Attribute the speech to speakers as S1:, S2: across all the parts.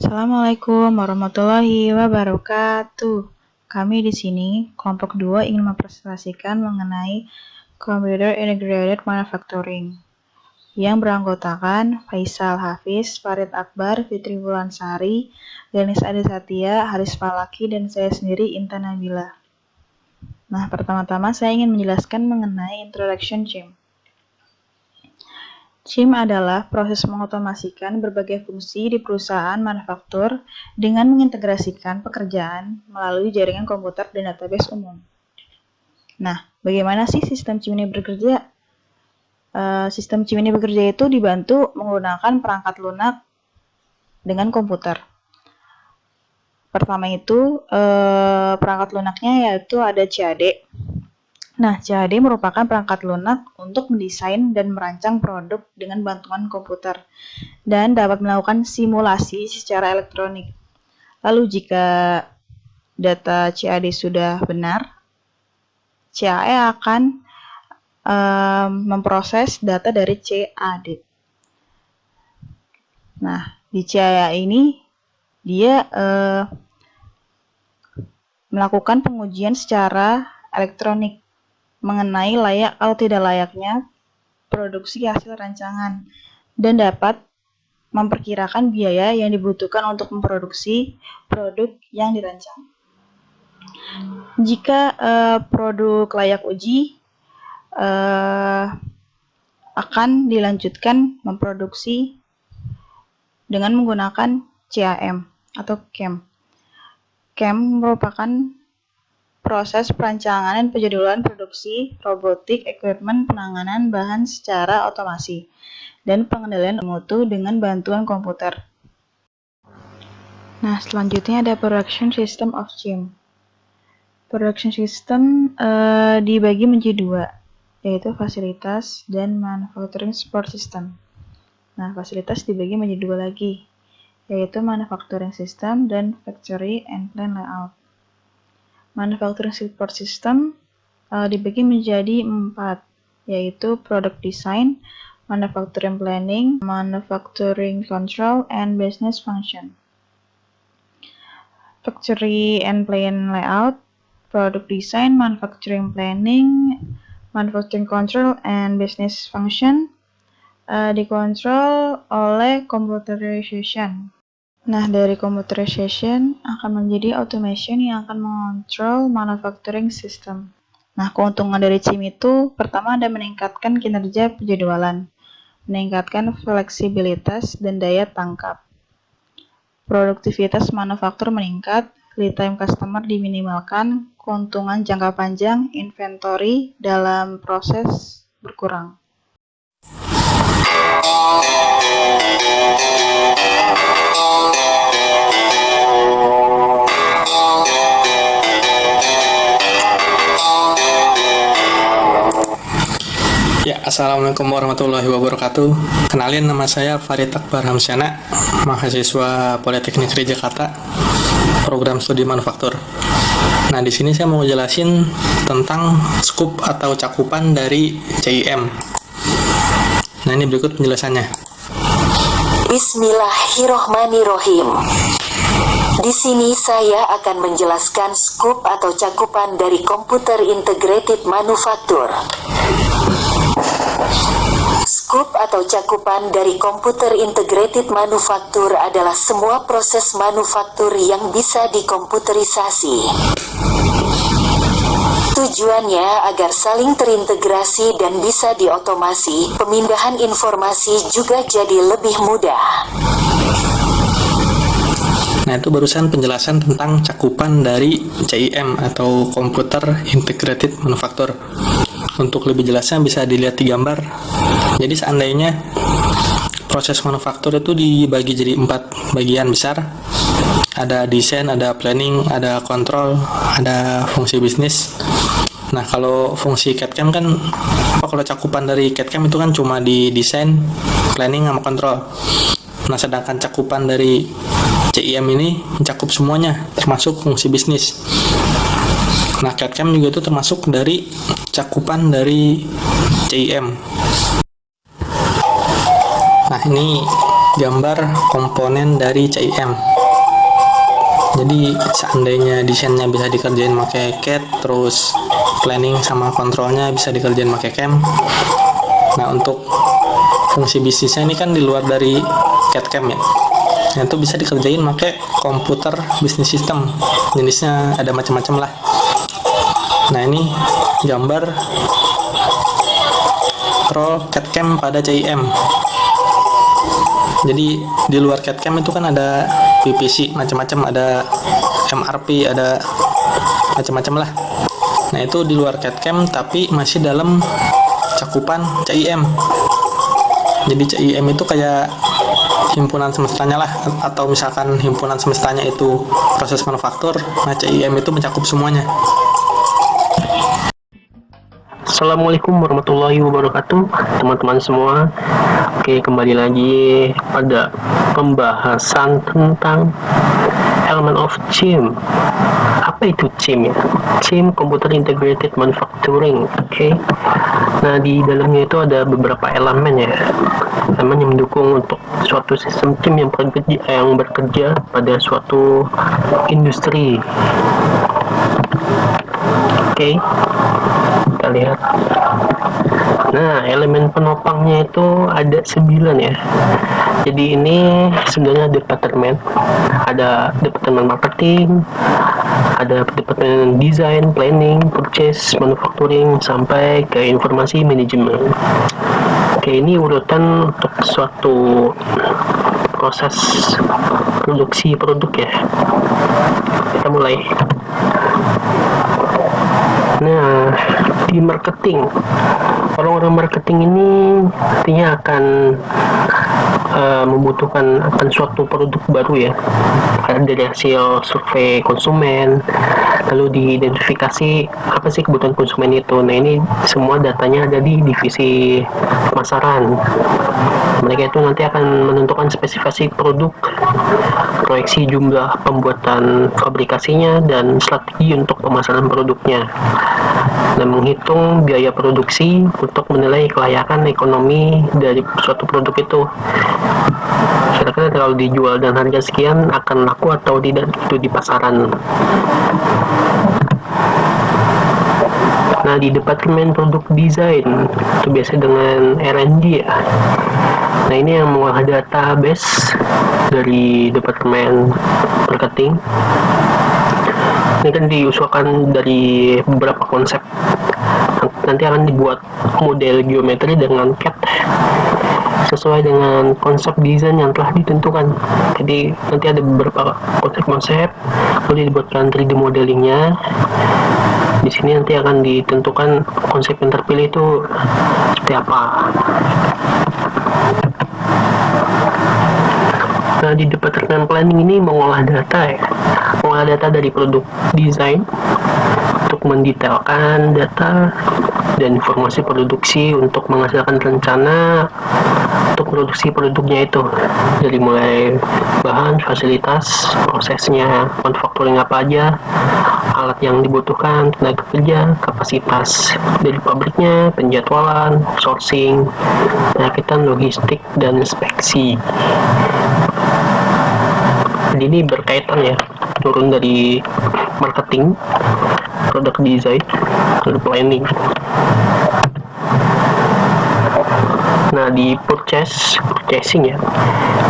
S1: Assalamualaikum warahmatullahi wabarakatuh. Kami di sini, kelompok 2 ingin mempresentasikan mengenai Computer Integrated Manufacturing yang beranggotakan Faisal Hafiz, Farid Akbar, Fitri Wulansari, Ganesh Adi Satya, Haris Falaki, dan saya sendiri Intan Nabila. Nah, pertama-tama saya ingin menjelaskan mengenai Introduction CIM. CIM adalah proses mengotomasikan berbagai fungsi di perusahaan manufaktur dengan mengintegrasikan pekerjaan melalui jaringan komputer dan database umum. Nah, bagaimana sih sistem CIM ini bekerja? Sistem CIM ini bekerja itu dibantu menggunakan perangkat lunak dengan komputer. Pertama itu, perangkat lunaknya yaitu ada CAD. Nah, CAD merupakan perangkat lunak untuk mendesain dan merancang produk dengan bantuan komputer dan dapat melakukan simulasi secara elektronik. Lalu jika data CAD sudah benar, CAE akan memproses data dari CAD. Nah, di CAE ini dia melakukan pengujian secara elektronik mengenai layak atau tidak layaknya produksi hasil rancangan dan dapat memperkirakan biaya yang dibutuhkan untuk memproduksi produk yang dirancang. Jika produk layak uji, akan dilanjutkan memproduksi dengan menggunakan CAM atau CAM. CAM merupakan proses perancangan dan penjadwalan produksi robotik equipment penanganan bahan secara otomasi dan pengendalian mutu dengan bantuan komputer. Nah, selanjutnya ada production system of CIM. Production system dibagi menjadi dua, yaitu fasilitas dan manufacturing support system. Nah, fasilitas dibagi menjadi dua lagi, yaitu manufacturing system dan factory and plant layout. Manufacturing support system dibagi menjadi 4, yaitu product design, manufacturing planning, manufacturing control, and business function. Factory and plant layout, product design, manufacturing planning, manufacturing control, and business function dikontrol oleh computerization. Nah, dari computerization akan menjadi automation yang akan mengontrol manufacturing system. Nah, keuntungan dari CIM itu, pertama ada meningkatkan kinerja penjadwalan, meningkatkan fleksibilitas dan daya tangkap. Produktivitas manufaktur meningkat, lead time customer diminimalkan, keuntungan jangka panjang, inventory dalam proses berkurang.
S2: Ya, Assalamualaikum warahmatullahi wabarakatuh. Kenalin, nama saya Farid Akbar Hamsyana, mahasiswa Politeknik Negeri Jakarta, program studi manufaktur. Nah, di sini saya mau jelasin tentang skup atau cakupan dari CIM. Nah, ini berikut penjelasannya.
S3: Bismillahirrohmanirrohim. Di sini saya akan menjelaskan skup atau cakupan dari Computer Integrated Manufacture. Skup atau cakupan dari Computer Integrated Manufacture adalah semua proses manufaktur yang bisa dikomputerisasi. Tujuannya agar saling terintegrasi dan bisa diotomasi, pemindahan informasi juga jadi lebih mudah.
S2: Nah, itu barusan penjelasan tentang cakupan dari CIM atau Computer Integrated Manufacture. Untuk lebih jelasnya bisa dilihat di gambar. Jadi seandainya proses manufaktur itu dibagi jadi 4 bagian besar. Ada desain, ada planning, ada kontrol, ada fungsi bisnis. Nah, kalau fungsi CAD/CAM kan, kalau cakupan dari CAD/CAM itu kan cuma di desain, planning, sama kontrol. Nah, sedangkan cakupan dari CIM ini mencakup semuanya, termasuk fungsi bisnis. Nah, CAD/CAM juga itu termasuk dari cakupan dari CIM. Nah, ini gambar komponen dari CIM. Jadi seandainya desainnya bisa dikerjain pakai CAD, terus planning sama kontrolnya bisa dikerjain pakai CAM. Nah, untuk fungsi bisnisnya ini kan di luar dari CAD CAM ya. Nah, itu bisa dikerjain pakai komputer bisnis system. Jenisnya ada macam-macam lah. Nah, ini gambar role CAD CAM pada CIM. Jadi di luar CAD CAM itu kan ada PPC macam-macam, ada MRP, ada macam-macam lah. Nah, itu di luar CAD CAM tapi masih dalam cakupan CIM. Jadi CIM itu kayak himpunan semestanya lah, atau misalkan himpunan semestanya itu proses manufaktur, nah CIM itu mencakup semuanya.
S4: Assalamualaikum warahmatullahi wabarakatuh, teman-teman semua. Oke, kembali lagi pada pembahasan tentang elemen of CIM. Apa itu CIM ya? CIM Computer Integrated Manufacturing. Oke. Nah, di dalamnya itu ada beberapa elemen ya. Elemen yang mendukung untuk suatu sistem CIM yang bekerja pada suatu industri. Oke. Kita lihat. Nah, elemen penopangnya itu ada 9 ya. Jadi ini sebenarnya departemen. Ada departemen marketing, ada departemen design, planning, purchase, manufacturing, sampai ke informasi manajemen. Oke, ini urutan untuk suatu proses produksi produk ya. Kita mulai. Nah, di marketing, orang-orang marketing ini artinya akan membutuhkan akan suatu produk baru ya, dari hasil survei konsumen, lalu diidentifikasi apa sih kebutuhan konsumen itu. Nah, ini semua datanya ada di divisi pemasaran. Mereka itu nanti akan menentukan spesifikasi produk, proyeksi jumlah pembuatan fabrikasinya, dan strategi untuk pemasaran produknya, dan menghitung biaya produksi untuk menilai kelayakan ekonomi dari suatu produk itu. Kira-kira kalau dijual dan harga sekian akan laku atau tidak itu di pasaran. Nah, di departemen produk desain itu biasa dengan R&D ya. Nah, ini yang mengolah database dari departemen marketing. Ini kan diusulkan dari beberapa konsep. Nanti akan dibuat model geometri dengan CAD sesuai dengan konsep desain yang telah ditentukan. Jadi nanti ada beberapa konsep-konsep, lalu dibuatkan 3D modelingnya. Di sini nanti akan ditentukan konsep yang terpilih itu seperti apa. Nah, di departemen planning ini mengolah data ya, mengolah data dari produk desain untuk mendetailkan data dan informasi produksi untuk menghasilkan rencana untuk produksi produknya itu, dari mulai bahan, fasilitas, prosesnya, manufacturing apa aja, alat yang dibutuhkan, tenaga kerja, kapasitas dari pabriknya, penjadwalan, sourcing, perakitan, logistik, dan inspeksi. Jadi ini berkaitan ya, turun dari marketing, product design, lalu planning. Nah, di purchasing ya.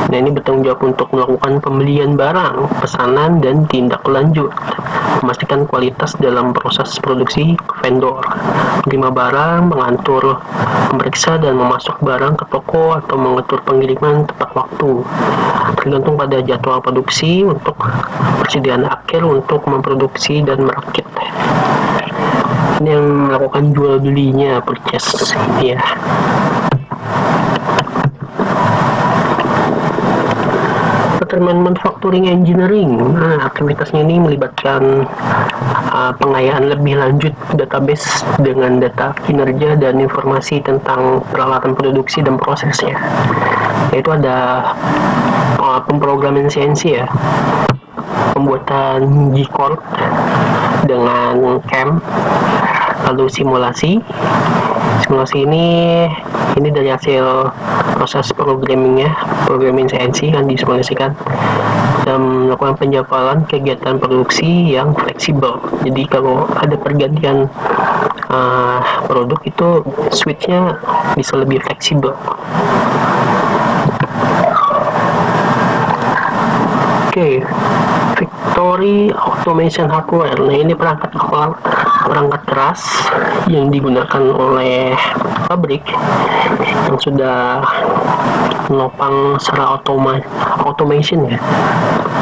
S4: Nah, ini bertanggung jawab untuk melakukan pembelian barang, pesanan, dan tindak lanjut, memastikan kualitas dalam proses produksi ke vendor, menerima barang, mengatur, memeriksa, dan memasok barang ke toko atau mengatur pengiriman tepat waktu, tergantung pada jadwal produksi untuk persediaan akhir untuk memproduksi dan merakit. Ini yang melakukan jual belinya, purchase ya. Departemen Manufacturing Engineering. Nah, aktivitasnya ini melibatkan pengayaan lebih lanjut database dengan data kinerja dan informasi tentang peralatan produksi dan prosesnya. Yaitu ada pemrograman CNC ya, pembuatan G-Code dengan CAM, lalu simulasi, Simulasi ini dari hasil proses programming CNC kan disimulasikan dan melakukan penjadwalan kegiatan produksi yang fleksibel. Jadi kalau ada pergantian produk itu switch-nya bisa lebih fleksibel. Oke, Factory Automation Hardware. Nah, ini perangkat keras yang digunakan oleh pabrik yang sudah menopang secara automation ya.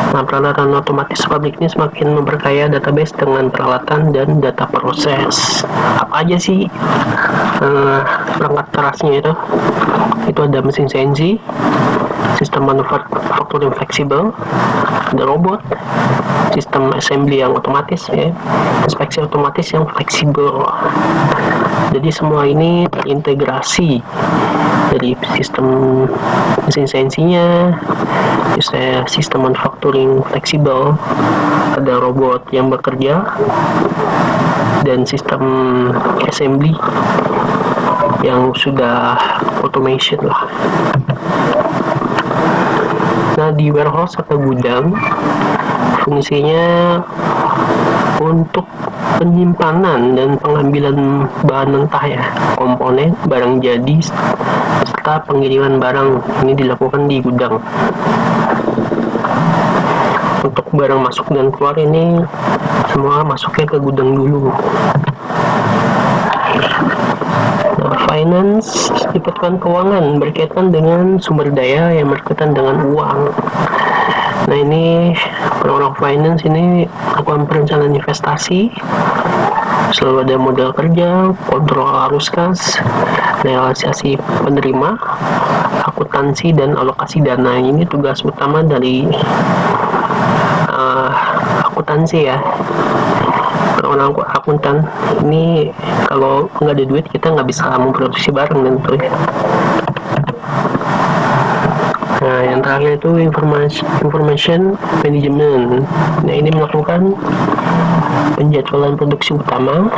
S4: Nah, peralatan otomatis pabrik ini semakin memperkaya database dengan peralatan dan data proses. Apa aja sih perangkat kerasnya itu? Itu ada mesin CNC, sistem manufacturing fleksibel, ada robot, sistem assembly yang otomatis ya, inspeksi otomatis yang fleksibel. Jadi semua ini terintegrasi dari sistem mesin CNC-nya, bisa sistem manufacturing fleksibel, ada robot yang bekerja, dan sistem assembly yang sudah automation lah. Nah, di warehouse atau gudang fungsinya untuk penyimpanan dan pengambilan bahan mentah ya, komponen, barang jadi, serta pengiriman barang ini dilakukan di gudang. Untuk barang masuk dan keluar ini semua masuknya ke gudang dulu. Finance, diperlukan keuangan berkaitan dengan sumber daya yang berkaitan dengan uang. Nah, ini orang-orang finance ini lakukan perencanaan investasi, selalu ada modal kerja, kontrol arus kas, realisasi penerima, akuntansi, dan alokasi dana. Ini tugas utama dari akuntansi ya. Orang akuntan ini kalau nggak ada duit kita nggak bisa memproduksi barang tentu ya. Nah, yang terakhir itu information management. Nah, ini melakukan penjadwalan produksi utama,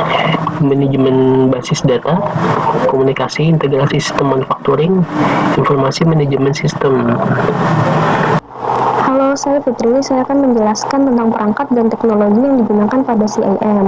S4: manajemen basis data, komunikasi, integrasi sistem manufacturing, informasi manajemen sistem.
S5: Halo, saya Fitri. Saya akan menjelaskan tentang perangkat dan teknologi yang digunakan pada CIM.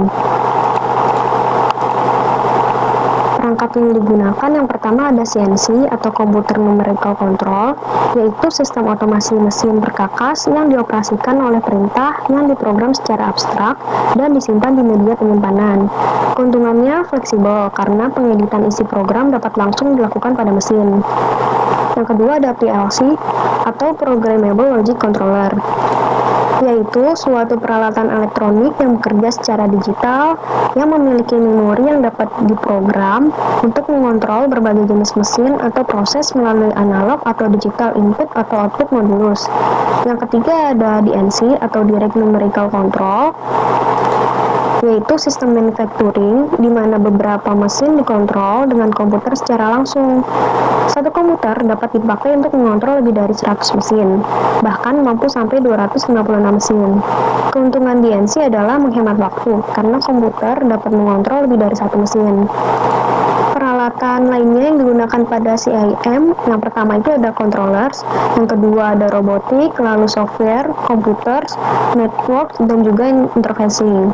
S5: Perangkat yang digunakan yang pertama ada CNC atau Computer Numerical Control, yaitu sistem otomasi mesin perkakas yang dioperasikan oleh perintah yang diprogram secara abstrak dan disimpan di media penyimpanan. Keuntungannya fleksibel karena pengeditan isi program dapat langsung dilakukan pada mesin. Yang kedua ada PLC atau Programmable Logic Controller, yaitu suatu peralatan elektronik yang bekerja secara digital yang memiliki memori yang dapat diprogram untuk mengontrol berbagai jenis mesin atau proses melalui analog atau digital input atau output modulus. Yang ketiga ada DNC atau Direct Numerical Control, yaitu sistem manufacturing di mana beberapa mesin dikontrol dengan komputer secara langsung. Satu komputer dapat dipakai untuk mengontrol lebih dari 100 mesin, bahkan mampu sampai 256 mesin. Keuntungan DNC adalah menghemat waktu, karena komputer dapat mengontrol lebih dari satu mesin. Peralatan lainnya yang digunakan pada CIM, yang pertama itu ada controllers, yang kedua ada robotik, lalu software, computers, network, dan juga interfacing.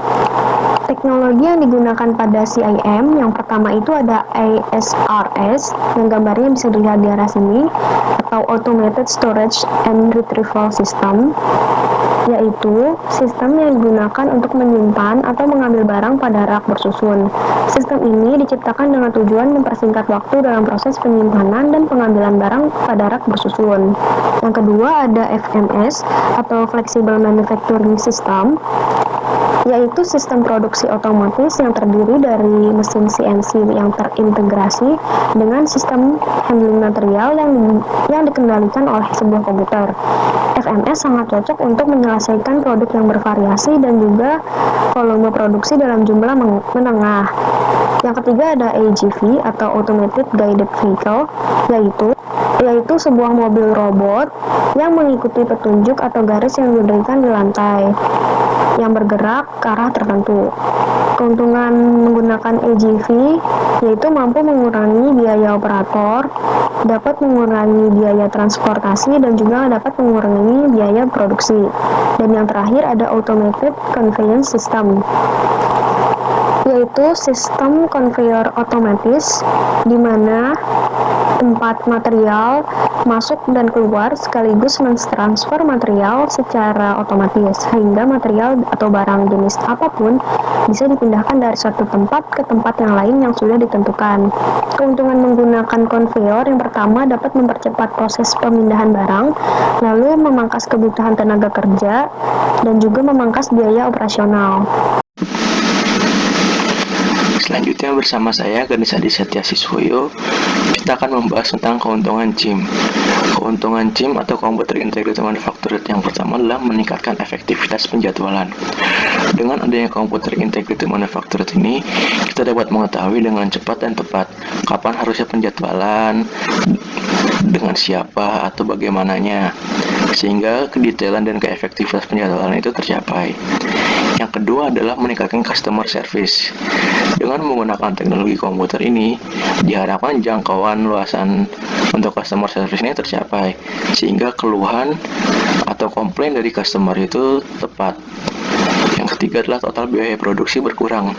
S5: Teknologi yang digunakan pada CIM, yang pertama itu ada ASRS, yang gambarnya bisa dilihat di arah sini, atau Automated Storage and Retrieval System, yaitu sistem yang digunakan untuk menyimpan atau mengambil barang pada rak bersusun. Sistem ini diciptakan dengan tujuan mempersingkat waktu dalam proses penyimpanan dan pengambilan barang pada rak bersusun. Yang kedua ada FMS atau Flexible Manufacturing System, yaitu sistem produksi otomatis yang terdiri dari mesin CNC yang terintegrasi dengan sistem handling material yang dikendalikan oleh sebuah komputer. FMS sangat cocok untuk menyelesaikan produk yang bervariasi dan juga volume produksi dalam jumlah menengah. Yang ketiga ada AGV atau Automated Guided Vehicle, yaitu sebuah mobil robot yang mengikuti petunjuk atau garis yang diberikan di lantai yang bergerak ke arah tertentu. Keuntungan menggunakan AGV yaitu mampu mengurangi biaya operator, dapat mengurangi biaya transportasi, dan juga dapat mengurangi biaya produksi. Dan yang terakhir ada Automated Conveyance System, yaitu sistem konveyor otomatis di mana tempat material masuk dan keluar sekaligus mentransfer material secara otomatis sehingga material atau barang jenis apapun bisa dipindahkan dari suatu tempat ke tempat yang lain yang sudah ditentukan. Keuntungan menggunakan konveyor yang pertama dapat mempercepat proses pemindahan barang, lalu memangkas kebutuhan tenaga kerja dan juga memangkas biaya operasional.
S6: Selanjutnya bersama saya Ganesh Adi Satya Siswoyo, kita akan membahas tentang keuntungan CIM. Keuntungan CIM atau Computer Integrated Manufacturing yang pertama adalah meningkatkan efektivitas penjadwalan. Dengan adanya Computer Integrated Manufacturing ini, kita dapat mengetahui dengan cepat dan tepat kapan harusnya penjadwalan, dengan siapa atau bagaimananya, sehingga kedetailan dan keefektifan penjadwalan itu tercapai. Yang kedua adalah meningkatkan customer service. Dengan menggunakan teknologi komputer ini, diharapkan jangkauan luasan untuk customer service ini tercapai, sehingga keluhan atau komplain dari customer itu tepat. Yang ketiga adalah total biaya produksi berkurang.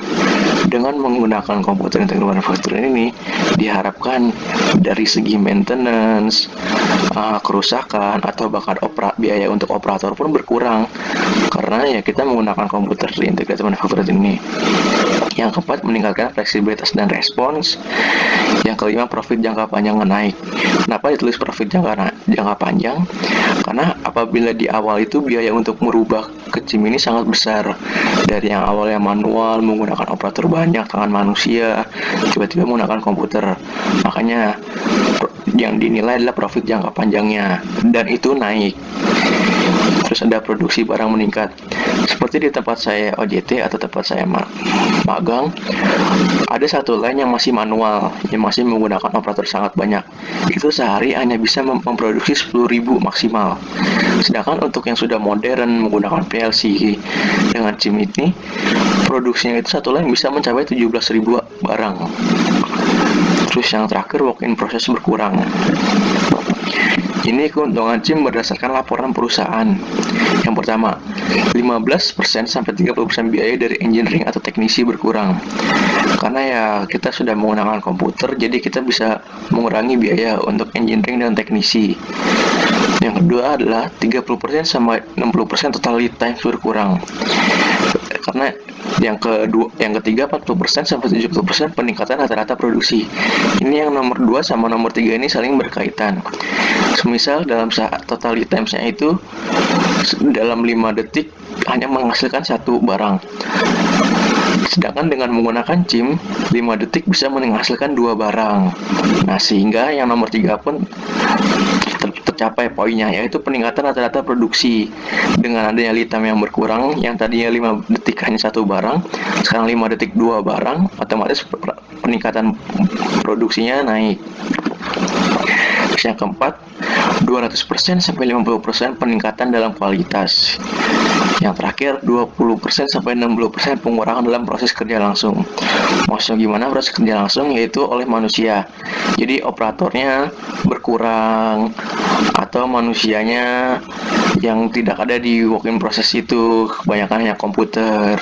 S6: Dengan menggunakan komputer integrated manufacturing ini, diharapkan dari segi maintenance, kerusakan, atau bahkan biaya untuk operator pun berkurang. Karena ya kita menggunakan komputer integrated manufacturing ini. Yang keempat, meningkatkan fleksibilitas dan respons. Yang kelima, profit jangka panjang naik. Kenapa ditulis profit jangka panjang? Karena apabila di awal itu biaya untuk merubah ke CIM ini sangat besar. Dari yang awalnya manual, menggunakan operator banyak, tangan manusia, tiba-tiba menggunakan komputer. Makanya yang dinilai adalah profit jangka panjangnya, dan itu naik. Terus ada produksi barang meningkat. Seperti di tempat saya OJT atau tempat saya magang, ada satu line yang masih manual, yang masih menggunakan operator sangat banyak. Itu sehari hanya bisa memproduksi 10.000 maksimal. Sedangkan untuk yang sudah modern menggunakan PLC dengan CIM ini, produksinya itu satu line bisa mencapai 17.000 barang. Terus yang terakhir, walk-in proses berkurang. Ini keuntungan CIM berdasarkan laporan perusahaan. Yang pertama, 15% sampai 30% biaya dari engineering atau teknisi berkurang. Karena ya kita sudah menggunakan komputer, jadi kita bisa mengurangi biaya untuk engineering dan teknisi. Yang kedua adalah 30% sampai 60% total lead time berkurang. Karena yang ketiga 40% sampai 70% peningkatan rata-rata produksi. Ini yang nomor 2 sama nomor 3 ini saling berkaitan. Semisal dalam saat total lead time-nya itu dalam 5 detik hanya menghasilkan satu barang. Sedangkan dengan menggunakan CIM, 5 detik bisa menghasilkan 2 barang. Nah, sehingga yang nomor 3 pun tercapai poinnya, yaitu peningkatan rata-rata produksi. Dengan adanya lead time yang berkurang, yang tadinya 5 detik hanya satu barang, sekarang 5 detik 2 barang, otomatis peningkatan produksinya naik. Terus yang keempat, 200% sampai 50% peningkatan dalam kualitas. Yang terakhir, 20% sampai 60% pengurangan dalam proses kerja langsung. Maksudnya gimana proses kerja langsung? Yaitu oleh manusia. Jadi operatornya berkurang atau manusianya yang tidak ada di work-in proses itu, kebanyakan hanya komputer.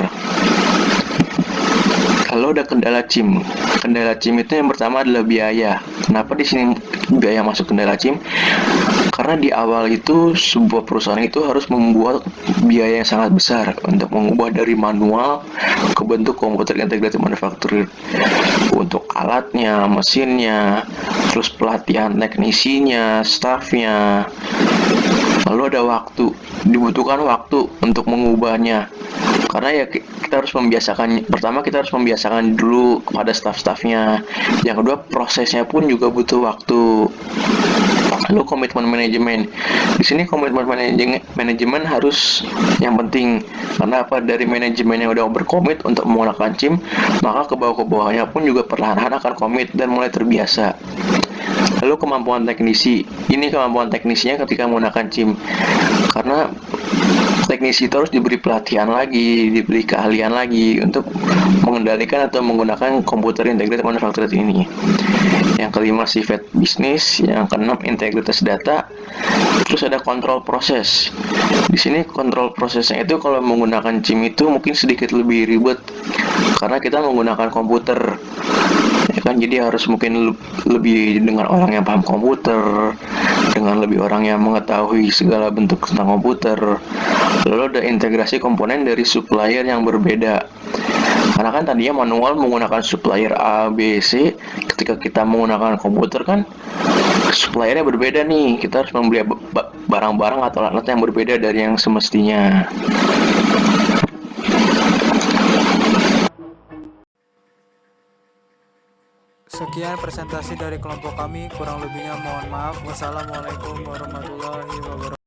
S6: Kalau ada kendala CIM, kendala CIM itu yang pertama adalah biaya. Kenapa di sini biaya masuk kendala CIM? Karena di awal itu sebuah perusahaan itu harus membuat biaya yang sangat besar untuk mengubah dari manual ke bentuk komputer integrated manufacturing. Untuk alatnya, mesinnya, terus pelatihan teknisinya, staffnya. Lalu ada waktu, dibutuhkan waktu untuk mengubahnya. Karena ya kita harus membiasakan, pertama kita harus membiasakan dulu kepada staff-staffnya. Yang kedua, prosesnya pun juga butuh waktu. Lalu komitmen manajemen. Di sini komitmen manajemen harus yang penting. Karena apa? Dari manajemen yang udah berkomit untuk menggunakan CIM, maka ke bawah-bawahnya pun juga perlahan-lahan akan komit dan mulai terbiasa. Lalu kemampuan teknisi. Ini kemampuan teknisinya ketika menggunakan CIM. Karena teknisi itu harus diberi pelatihan lagi, diberi keahlian lagi untuk mengendalikan atau menggunakan komputer integrated manufacturing ini. Yang kelima, sifat bisnis. Yang keenam, integritas data. Terus ada kontrol proses. Di sini kontrol prosesnya itu kalau menggunakan CIM itu mungkin sedikit lebih ribet karena kita menggunakan komputer. Ya kan, jadi harus mungkin lebih dengan orang yang paham komputer, dengan lebih orang yang mengetahui segala bentuk tentang komputer. Lalu ada integrasi komponen dari supplier yang berbeda. Karena kan tadinya manual menggunakan supplier A, B, C. Ketika kita menggunakan komputer kan suppliernya berbeda nih. Kita harus membeli barang-barang atau alat yang berbeda dari yang semestinya.
S7: Sekian presentasi dari kelompok kami, kurang lebihnya mohon maaf. Wassalamualaikum warahmatullahi wabarakatuh.